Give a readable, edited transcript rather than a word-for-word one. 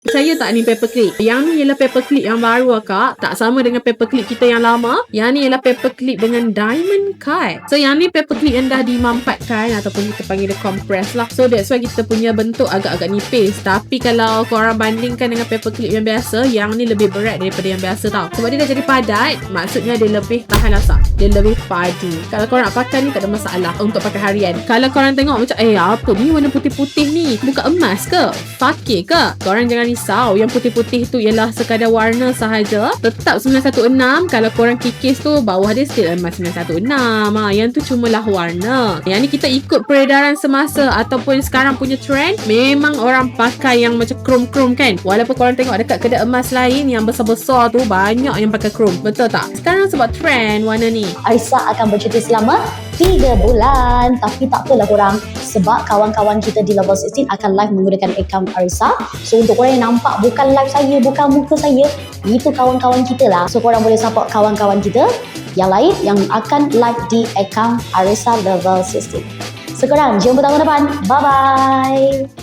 Saya tak ni paperclip. Yang ni ialah paperclip yang baru akak. Tak sama dengan paperclip kita yang lama. Yang ni ialah paperclip dengan diamond cut. So yang ni paperclip yang dah dimampatkan ataupun kita panggil dia compress lah. So that's why kita punya bentuk agak-agak nipis. Tapi kalau korang bandingkan dengan paperclip yang biasa, yang ni lebih berat daripada yang biasa tau. Sebab dia dah jadi padat, maksudnya dia lebih tahan lasak. Dia lebih padu. Kalau korang nak pakai ni tak ada masalah untuk pakai harian. Kalau korang tengok macam apa ni warna putih-putih ni? Bukan emas ke? Fakir ke? Korang jangan risau, yang putih-putih tu ialah sekadar warna sahaja. Tetap 916. Kalau korang kikis tu bawah dia still emas 916. Yang tu cumalah warna. Yang ni kita ikut peredaran semasa ataupun sekarang punya trend. Memang orang pakai yang macam chrome-chrome kan. Walaupun korang tengok dekat kedai emas lain yang besar-besar tu banyak yang pakai chrome. Betul tak? Sekarang sebab trend warna ni. Arisa akan bercuti selama 3 bulan. Tapi tak apalah korang, sebab kawan-kawan kita di Level 16 akan live menggunakan akaun Arisa. So untuk korang yang nampak bukan live saya, bukan muka saya, itu kawan-kawan kita lah. So korang boleh support kawan-kawan kita yang lain yang akan live di akaun Arisa Level 16. So korang jumpa tahun depan. Bye bye.